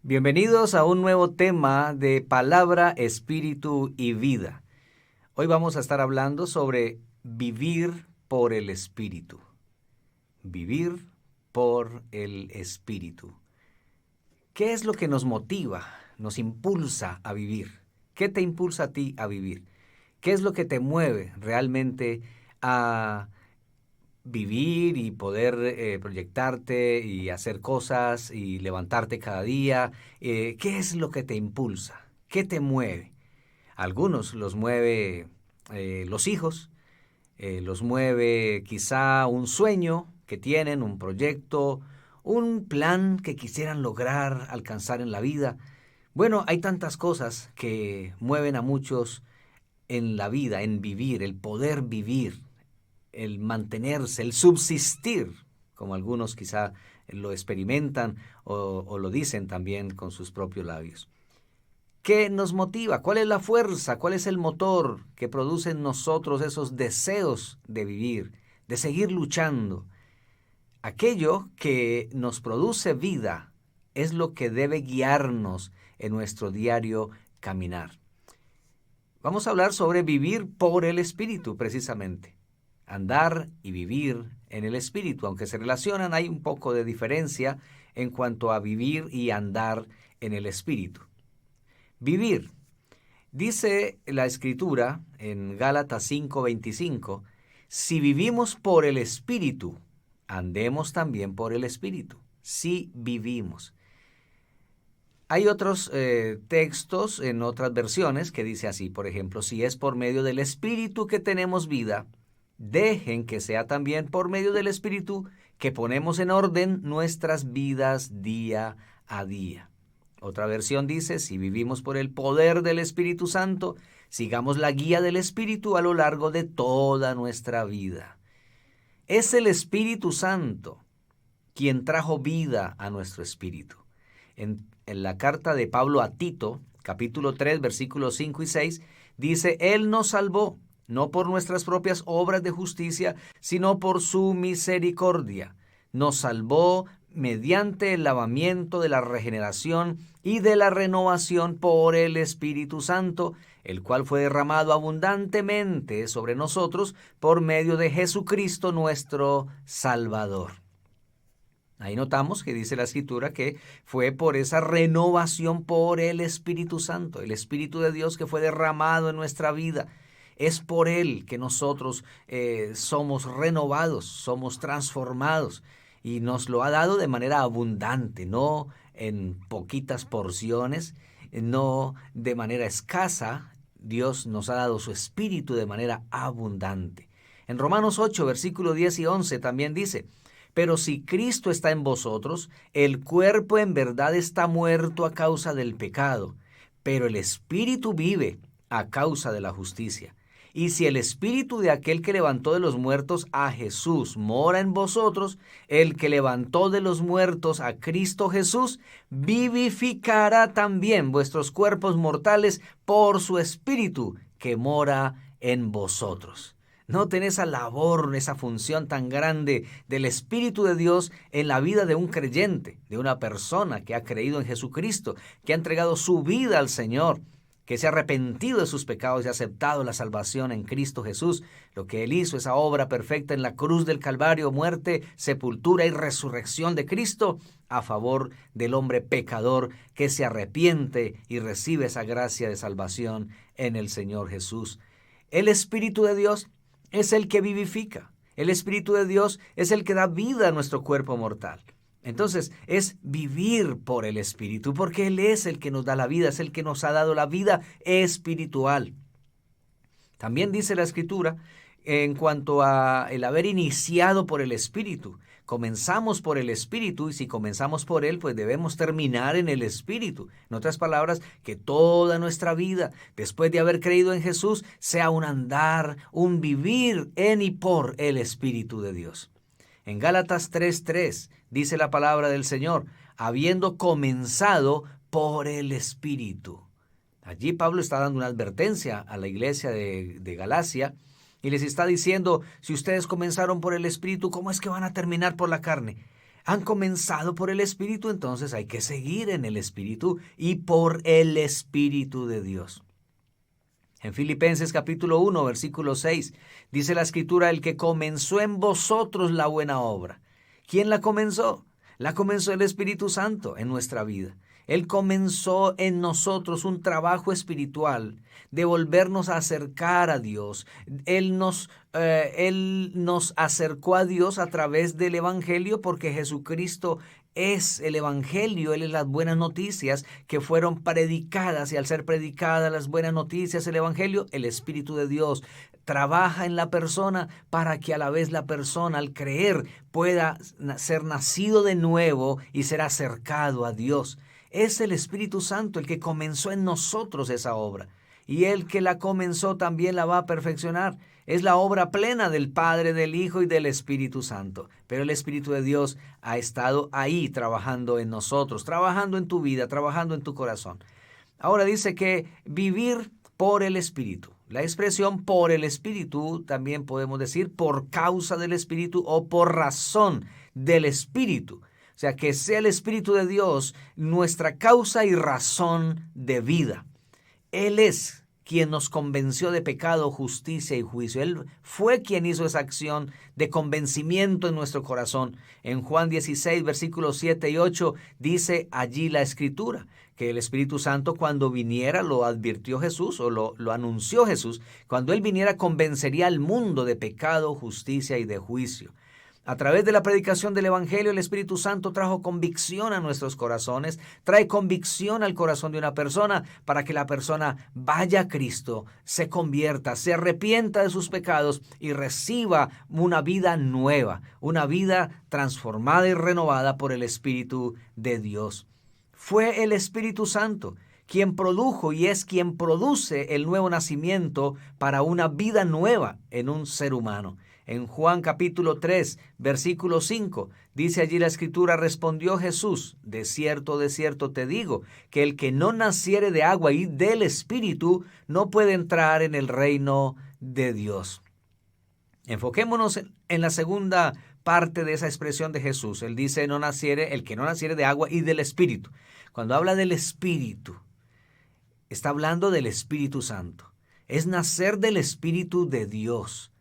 Bienvenidos a un nuevo tema de Palabra, Espíritu y Vida. Hoy vamos a estar hablando sobre vivir por el Espíritu. Vivir por el Espíritu. ¿Qué es lo que nos motiva, nos impulsa a vivir? ¿Qué te impulsa a ti a vivir? ¿Qué es lo que te mueve realmente a vivir y poder proyectarte y hacer cosas y levantarte cada día? ¿Qué es lo que te impulsa? ¿Qué te mueve? Algunos los mueve los hijos, los mueve quizá un sueño que tienen, un proyecto, un plan que quisieran lograr, alcanzar en la vida. Bueno, hay tantas cosas que mueven a muchos en la vida, en vivir, el poder vivir, el mantenerse, el subsistir, como algunos quizá lo experimentan o lo dicen también con sus propios labios. ¿Qué nos motiva? ¿Cuál es la fuerza? ¿Cuál es el motor que produce en nosotros esos deseos de vivir, de seguir luchando? Aquello que nos produce vida es lo que debe guiarnos en nuestro diario caminar. Vamos a hablar sobre vivir por el Espíritu, precisamente. Andar y vivir en el Espíritu, aunque se relacionan, hay un poco de diferencia en cuanto a vivir y andar en el Espíritu. Vivir. Dice la Escritura en Gálatas 5:25, si vivimos por el Espíritu, andemos también por el Espíritu. Si vivimos. Hay otros textos en otras versiones que dice así, por ejemplo, si es por medio del Espíritu que tenemos vida, dejen que sea también por medio del Espíritu que ponemos en orden nuestras vidas día a día. Otra versión dice, si vivimos por el poder del Espíritu Santo, sigamos la guía del Espíritu a lo largo de toda nuestra vida. Es el Espíritu Santo quien trajo vida a nuestro espíritu. En la carta de Pablo a Tito, capítulo 3, versículos 5 y 6, dice, Él nos salvó, no por nuestras propias obras de justicia, sino por su misericordia. Nos salvó mediante el lavamiento de la regeneración y de la renovación por el Espíritu Santo, el cual fue derramado abundantemente sobre nosotros por medio de Jesucristo nuestro Salvador. Ahí notamos que dice la Escritura que fue por esa renovación por el Espíritu Santo, el Espíritu de Dios que fue derramado en nuestra vida. Es por Él que nosotros somos renovados, somos transformados y nos lo ha dado de manera abundante, no en poquitas porciones, no de manera escasa. Dios nos ha dado su Espíritu de manera abundante. En Romanos 8, versículo 10 y 11 también dice, pero si Cristo está en vosotros, el cuerpo en verdad está muerto a causa del pecado, pero el Espíritu vive a causa de la justicia. Y si el Espíritu de aquel que levantó de los muertos a Jesús mora en vosotros, el que levantó de los muertos a Cristo Jesús, vivificará también vuestros cuerpos mortales por su Espíritu que mora en vosotros. Noten esa labor, esa función tan grande del Espíritu de Dios en la vida de un creyente, de una persona que ha creído en Jesucristo, que ha entregado su vida al Señor, que se ha arrepentido de sus pecados y ha aceptado la salvación en Cristo Jesús. Lo que Él hizo, esa obra perfecta en la cruz del Calvario, muerte, sepultura y resurrección de Cristo a favor del hombre pecador que se arrepiente y recibe esa gracia de salvación en el Señor Jesús. El Espíritu de Dios es el que vivifica. El Espíritu de Dios es el que da vida a nuestro cuerpo mortal. Entonces, es vivir por el Espíritu, porque Él es el que nos da la vida, es el que nos ha dado la vida espiritual. También dice la Escritura, en cuanto a el haber iniciado por el Espíritu. Comenzamos por el Espíritu y si comenzamos por Él, pues debemos terminar en el Espíritu. En otras palabras, que toda nuestra vida, después de haber creído en Jesús, sea un andar, un vivir en y por el Espíritu de Dios. En Gálatas 3:3 dice la palabra del Señor, habiendo comenzado por el Espíritu. Allí Pablo está dando una advertencia a la iglesia de Galacia y les está diciendo, si ustedes comenzaron por el Espíritu, ¿cómo es que van a terminar por la carne? Han comenzado por el Espíritu, entonces hay que seguir en el Espíritu y por el Espíritu de Dios. En Filipenses capítulo 1, versículo 6, dice la Escritura, el que comenzó en vosotros la buena obra. ¿Quién la comenzó? La comenzó el Espíritu Santo en nuestra vida. Él comenzó en nosotros un trabajo espiritual de volvernos a acercar a Dios. Él nos acercó a Dios a través del Evangelio porque Jesucristo es el Evangelio, Él es las buenas noticias que fueron predicadas, y al ser predicadas las buenas noticias, el Evangelio, el Espíritu de Dios trabaja en la persona para que a la vez la persona al creer pueda ser nacido de nuevo y ser acercado a Dios. Es el Espíritu Santo el que comenzó en nosotros esa obra, y el que la comenzó también la va a perfeccionar. Es la obra plena del Padre, del Hijo y del Espíritu Santo. Pero el Espíritu de Dios ha estado ahí trabajando en nosotros, trabajando en tu vida, trabajando en tu corazón. Ahora dice que vivir por el Espíritu. La expresión por el Espíritu también podemos decir por causa del Espíritu o por razón del Espíritu. O sea, que sea el Espíritu de Dios nuestra causa y razón de vida. Él es quien nos convenció de pecado, justicia y juicio. Él fue quien hizo esa acción de convencimiento en nuestro corazón. En Juan 16, versículos 7 y 8, dice allí la Escritura, que el Espíritu Santo cuando viniera, lo advirtió Jesús o lo anunció Jesús, cuando Él viniera convencería al mundo de pecado, justicia y de juicio. A través de la predicación del Evangelio, el Espíritu Santo trajo convicción a nuestros corazones, trae convicción al corazón de una persona para que la persona vaya a Cristo, se convierta, se arrepienta de sus pecados y reciba una vida nueva, una vida transformada y renovada por el Espíritu de Dios. Fue el Espíritu Santo quien produjo y es quien produce el nuevo nacimiento para una vida nueva en un ser humano. En Juan capítulo 3, versículo 5, dice allí la Escritura, respondió Jesús, de cierto te digo, que el que no naciere de agua y del Espíritu no puede entrar en el reino de Dios. Enfoquémonos en la segunda parte de esa expresión de Jesús. Él dice, el que no naciere de agua y del Espíritu. Cuando habla del Espíritu, está hablando del Espíritu Santo. Es nacer del Espíritu de Dios.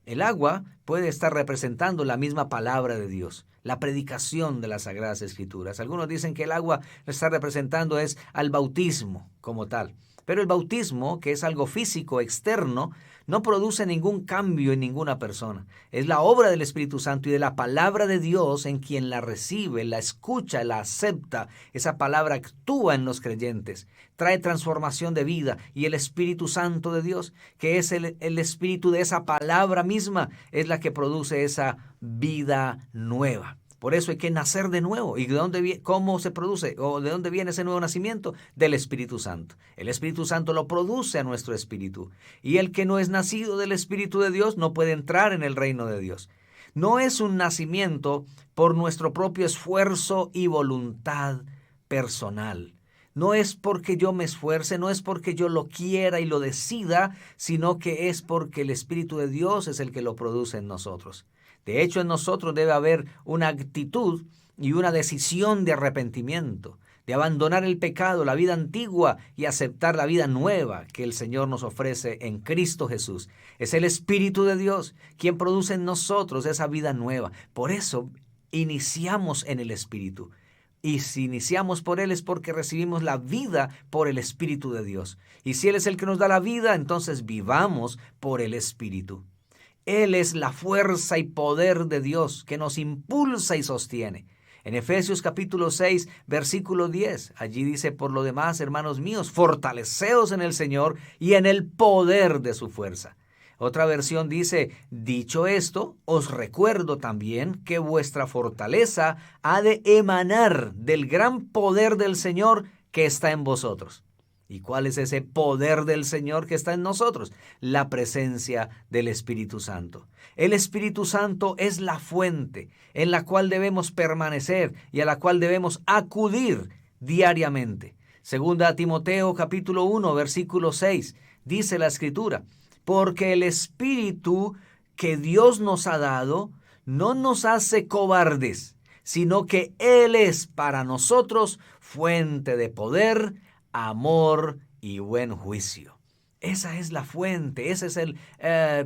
El agua puede estar representando la misma palabra de Dios, la predicación de las Sagradas Escrituras. Algunos dicen que el agua está representando es al bautismo como tal. Pero el bautismo, que es algo físico, externo, no produce ningún cambio en ninguna persona. Es la obra del Espíritu Santo y de la palabra de Dios en quien la recibe, la escucha, la acepta. Esa palabra actúa en los creyentes, trae transformación de vida, y el Espíritu Santo de Dios, que es el Espíritu de esa palabra misma, es la que produce esa vida nueva. Por eso hay que nacer de nuevo. ¿Y de dónde cómo se produce? ¿O de dónde viene ese nuevo nacimiento? Del Espíritu Santo. El Espíritu Santo lo produce a nuestro espíritu. Y el que no es nacido del Espíritu de Dios no puede entrar en el reino de Dios. No es un nacimiento por nuestro propio esfuerzo y voluntad personal. No es porque yo me esfuerce, no es porque yo lo quiera y lo decida, sino que es porque el Espíritu de Dios es el que lo produce en nosotros. De hecho, en nosotros debe haber una actitud y una decisión de arrepentimiento, de abandonar el pecado, la vida antigua, y aceptar la vida nueva que el Señor nos ofrece en Cristo Jesús. Es el Espíritu de Dios quien produce en nosotros esa vida nueva. Por eso iniciamos en el Espíritu. Y si iniciamos por Él es porque recibimos la vida por el Espíritu de Dios. Y si Él es el que nos da la vida, entonces vivamos por el Espíritu. Él es la fuerza y poder de Dios que nos impulsa y sostiene. En Efesios capítulo 6, versículo 10, allí dice, por lo demás, hermanos míos, fortaleceos en el Señor y en el poder de su fuerza. Otra versión dice, dicho esto, os recuerdo también que vuestra fortaleza ha de emanar del gran poder del Señor que está en vosotros. ¿Y cuál es ese poder del Señor que está en nosotros? La presencia del Espíritu Santo. El Espíritu Santo es la fuente en la cual debemos permanecer y a la cual debemos acudir diariamente. Segunda a Timoteo capítulo 1, versículo 6, dice la Escritura, porque el Espíritu que Dios nos ha dado no nos hace cobardes, sino que Él es para nosotros fuente de poder, amor y buen juicio. Esa es la fuente, ese es el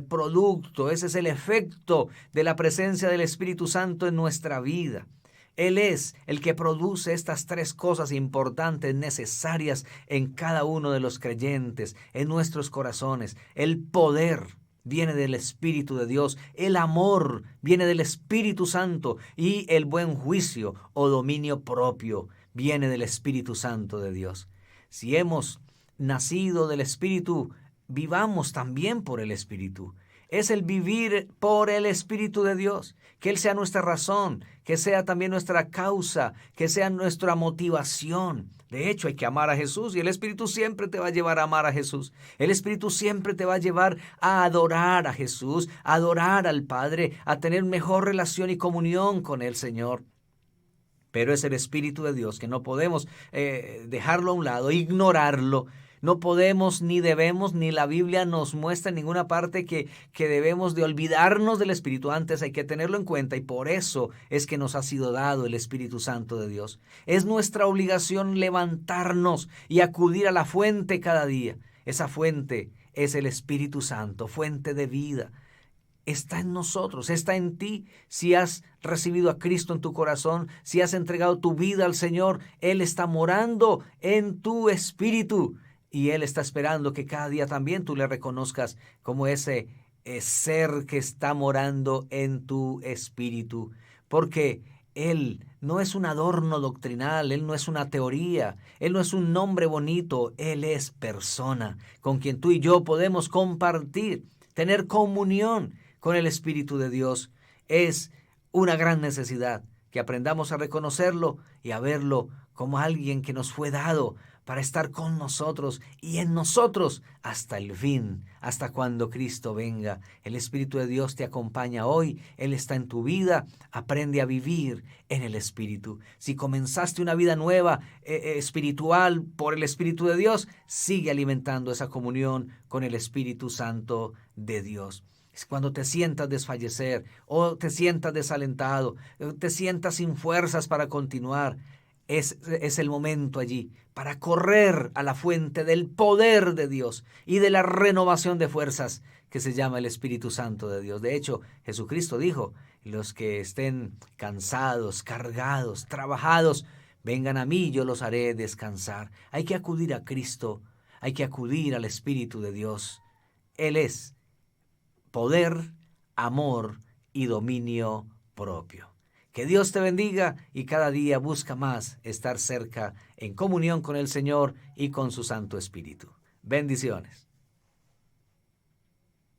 producto, ese es el efecto de la presencia del Espíritu Santo en nuestra vida. Él es el que produce estas tres cosas importantes, necesarias en cada uno de los creyentes, en nuestros corazones. El poder viene del Espíritu de Dios, el amor viene del Espíritu Santo y el buen juicio o dominio propio viene del Espíritu Santo de Dios. Si hemos nacido del Espíritu, vivamos también por el Espíritu. Es el vivir por el Espíritu de Dios, que Él sea nuestra razón, que sea también nuestra causa, que sea nuestra motivación. De hecho, hay que amar a Jesús y el Espíritu siempre te va a llevar a amar a Jesús. El Espíritu siempre te va a llevar a adorar a Jesús, a adorar al Padre, a tener mejor relación y comunión con el Señor. Pero es el Espíritu de Dios que no podemos dejarlo a un lado, ignorarlo. No podemos ni debemos, ni la Biblia nos muestra en ninguna parte que debemos de olvidarnos del Espíritu. Antes hay que tenerlo en cuenta y por eso es que nos ha sido dado el Espíritu Santo de Dios. Es nuestra obligación levantarnos y acudir a la fuente cada día. Esa fuente es el Espíritu Santo, fuente de vida. Está en nosotros, está en ti. Si has recibido a Cristo en tu corazón, si has entregado tu vida al Señor, Él está morando en tu espíritu. Y Él está esperando que cada día también tú le reconozcas como ese ser que está morando en tu espíritu. Porque Él no es un adorno doctrinal, Él no es una teoría, Él no es un nombre bonito, Él es persona con quien tú y yo podemos compartir, tener comunión con el Espíritu de Dios. Es una gran necesidad que aprendamos a reconocerlo y a verlo como alguien que nos fue dado para estar con nosotros y en nosotros hasta el fin, hasta cuando Cristo venga. El Espíritu de Dios te acompaña hoy, Él está en tu vida, aprende a vivir en el Espíritu. Si comenzaste una vida nueva, espiritual, por el Espíritu de Dios, sigue alimentando esa comunión con el Espíritu Santo de Dios. Es cuando te sientas desfallecer o te sientas desalentado, te sientas sin fuerzas para continuar. Es el momento allí para correr a la fuente del poder de Dios y de la renovación de fuerzas que se llama el Espíritu Santo de Dios. De hecho, Jesucristo dijo, los que estén cansados, cargados, trabajados, vengan a mí, yo los haré descansar. Hay que acudir a Cristo, hay que acudir al Espíritu de Dios. Él es poder, amor y dominio propio. Que Dios te bendiga y cada día busca más estar cerca en comunión con el Señor y con su Santo Espíritu. Bendiciones.